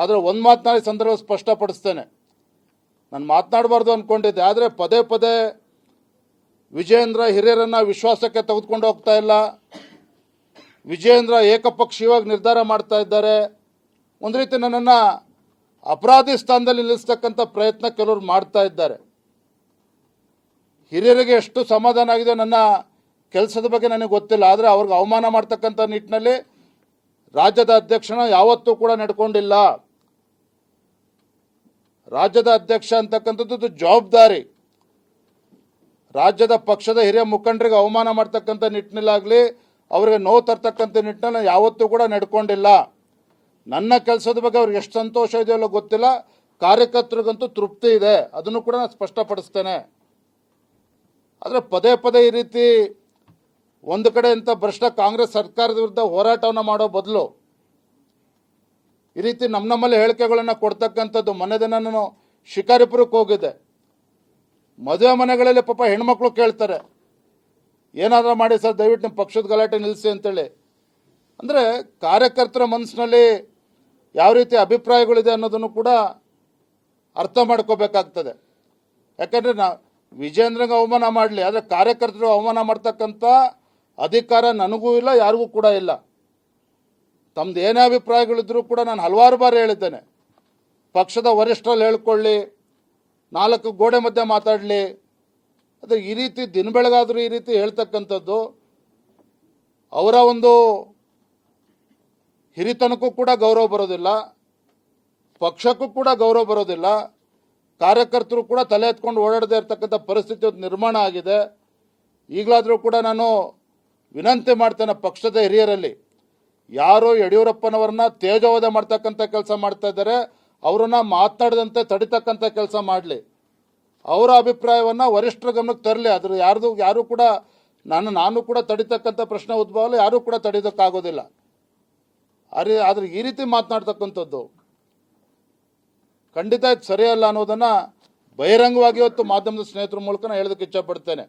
ಆದರೆ ಒಂದು ಮಾತನಾಡಿ ಸಂದರ್ಭ ಸ್ಪಷ್ಟಪಡಿಸ್ತೇನೆ. ನಾನು ಮಾತನಾಡಬಾರ್ದು ಅಂದ್ಕೊಂಡಿದ್ದೆ, ಆದರೆ ಪದೇ ಪದೇ ವಿಜಯೇಂದ್ರ ಹಿರಿಯರನ್ನು ವಿಶ್ವಾಸಕ್ಕೆ ತೆಗೆದುಕೊಂಡು ಹೋಗ್ತಾ ಇಲ್ಲ, ವಿಜಯೇಂದ್ರ ಏಕಪಕ್ಷೀಯವಾಗಿ ನಿರ್ಧಾರ ಮಾಡ್ತಾ ಇದ್ದಾರೆ, ಒಂದು ರೀತಿ ನನ್ನನ್ನು ಅಪರಾಧಿ ಸ್ಥಾನದಲ್ಲಿ ನಿಲ್ಲಿಸ್ತಕ್ಕಂಥ ಪ್ರಯತ್ನ ಕೆಲವರು ಮಾಡ್ತಾ ಇದ್ದಾರೆ. ಹಿರಿಯರಿಗೆ ಎಷ್ಟು ಸಮಾಧಾನ ಆಗಿದೆ ನನ್ನ ಕೆಲಸದ ಬಗ್ಗೆ ನನಗೆ ಗೊತ್ತಿಲ್ಲ, ಆದರೆ ಅವ್ರಿಗೆ ಅವಮಾನ ಮಾಡ್ತಕ್ಕಂಥ ನಿಟ್ಟಿನಲ್ಲಿ ರಾಜ್ಯದ ಅಧ್ಯಕ್ಷನ ಯಾವತ್ತೂ ಕೂಡ ನಡ್ಕೊಂಡಿಲ್ಲ. ರಾಜ್ಯದ ಅಧ್ಯಕ್ಷ ಅಂತಕ್ಕಂಥದ್ದು ಜವಾಬ್ದಾರಿ. ರಾಜ್ಯದ ಪಕ್ಷದ ಹಿರಿಯ ಮುಖಂಡರಿಗೆ ಅವಮಾನ ಮಾಡ್ತಕ್ಕಂಥ ನಿಟ್ಟಿನಲ್ಲಾಗಲಿ ಅವರಿಗೆ ನೋವು ತರ್ತಕ್ಕಂಥ ನಿಟ್ಟಿನಲ್ಲಿ ಯಾವತ್ತೂ ಕೂಡ ನಡ್ಕೊಂಡಿಲ್ಲ. ನನ್ನ ಕೆಲಸದ ಬಗ್ಗೆ ಅವ್ರಿಗೆ ಎಷ್ಟು ಸಂತೋಷ ಇದೆಯಲ್ಲ ಗೊತ್ತಿಲ್ಲ, ಕಾರ್ಯಕರ್ತರಿಗಂತೂ ತೃಪ್ತಿ ಇದೆ, ಅದನ್ನು ಕೂಡ ನಾನು ಸ್ಪಷ್ಟಪಡಿಸ್ತೇನೆ. ಆದರೆ ಪದೇ ಪದೇ ಈ ರೀತಿ ಒಂದು ಕಡೆ ಅಂತ ಭ್ರಷ್ಟ ಕಾಂಗ್ರೆಸ್ ಸರ್ಕಾರದ ವಿರುದ್ಧ ಹೋರಾಟವನ್ನು ಮಾಡೋ ಬದಲು ಈ ರೀತಿ ನಮ್ಮಲ್ಲಿ ಹೇಳಿಕೆಗಳನ್ನು ಕೊಡ್ತಕ್ಕಂಥದ್ದು. ಮೊನ್ನೆ ದಿನ ನಾನು ಶಿಕಾರಿಪುರಕ್ಕೆ ಹೋಗಿದ್ದೆ. ಮದುವೆ ಮನೆಗಳಲ್ಲಿ ಪಾಪ ಹೆಣ್ಮಕ್ಳು ಕೇಳ್ತಾರೆ, ಏನಾದರೂ ಮಾಡಿ ಸರ್ ದಯವಿಟ್ಟು ನಿಮ್ಮ ಪಕ್ಷದ ಗಲಾಟೆ ನಿಲ್ಲಿಸಿ ಅಂತೇಳಿ. ಅಂದರೆ ಕಾರ್ಯಕರ್ತರ ಮನಸ್ಸಿನಲ್ಲಿ ಯಾವ ರೀತಿ ಅಭಿಪ್ರಾಯಗಳಿದೆ ಅನ್ನೋದನ್ನು ಕೂಡ ಅರ್ಥ ಮಾಡ್ಕೋಬೇಕಾಗ್ತದೆ. ಯಾಕಂದರೆ ವಿಜೇಂದ್ರಂಗೆ ಅವಮಾನ ಮಾಡಲಿ, ಆದರೆ ಕಾರ್ಯಕರ್ತರು ಅವಮಾನ ಮಾಡ್ತಕ್ಕಂಥ ಅಧಿಕಾರ ನನಗೂ ಇಲ್ಲ, ಯಾರಿಗೂ ಕೂಡ ಇಲ್ಲ. ತಮ್ಮದು ಏನೇ ಅಭಿಪ್ರಾಯಗಳಿದ್ರೂ ಕೂಡ ನಾನು ಹಲವಾರು ಬಾರಿ ಹೇಳಿದ್ದೇನೆ, ಪಕ್ಷದ ವರಿಷ್ಠರಲ್ಲಿ ಹೇಳ್ಕೊಳ್ಳಿ, 4 ಗೋಡೆ ಮಧ್ಯೆ ಮಾತಾಡಲಿ. ಆದರೆ ಈ ರೀತಿ ದಿನ ಬೆಳಗಾದರೂ ಈ ರೀತಿ ಹೇಳ್ತಕ್ಕಂಥದ್ದು ಅವರ ಒಂದು ಹಿರಿತನಕ್ಕೂ ಕೂಡ ಗೌರವ ಬರೋದಿಲ್ಲ, ಪಕ್ಷಕ್ಕೂ ಕೂಡ ಗೌರವ ಬರೋದಿಲ್ಲ. ಕಾರ್ಯಕರ್ತರು ಕೂಡ ತಲೆ ಎತ್ಕೊಂಡು ಓಡಾಡದೇ ಇರತಕ್ಕಂಥ ಪರಿಸ್ಥಿತಿ ನಿರ್ಮಾಣ ಆಗಿದೆ. ಈಗಲಾದರೂ ಕೂಡ ನಾನು ವಿನಂತಿ ಮಾಡ್ತೇನೆ, ಪಕ್ಷದ ಹಿರಿಯರಲ್ಲಿ ಯಾರು ಯಡಿಯೂರಪ್ಪನವರನ್ನ ತೇಜೋವಧೆ ಮಾಡ್ತಕ್ಕಂಥ ಕೆಲಸ ಮಾಡ್ತಾ ಇದ್ದಾರೆ, ಅವರನ್ನ ಮಾತನಾಡದಂತೆ ತಡಿತಕ್ಕಂಥ ಕೆಲಸ ಮಾಡಲಿ. ಅವರ ಅಭಿಪ್ರಾಯವನ್ನು ವರಿಷ್ಠರ ಗಮನಕ್ಕೆ ತರಲಿ. ಅದ್ರ ಯಾರು ಕೂಡ ನಾನು ಕೂಡ ತಡಿತಕ್ಕಂಥ ಪ್ರಶ್ನೆ ಉದ್ಭವ ಅಲ್ಲ, ಯಾರೂ ಕೂಡ ತಡಿಯೋಕ್ಕಾಗೋದಿಲ್ಲ. ಆದರೆ ಈ ರೀತಿ ಮಾತನಾಡ್ತಕ್ಕಂಥದ್ದು ಖಂಡಿತ ಇದು ಸರಿಯಲ್ಲ ಅನ್ನೋದನ್ನು ಬಹಿರಂಗವಾಗಿ ಇವತ್ತು ಮಾಧ್ಯಮದ ಸ್ನೇಹಿತರ ಮೂಲಕ ನಾನು ಹೇಳೋದಕ್ಕೆ ಇಚ್ಛಪಡ್ತೇನೆ.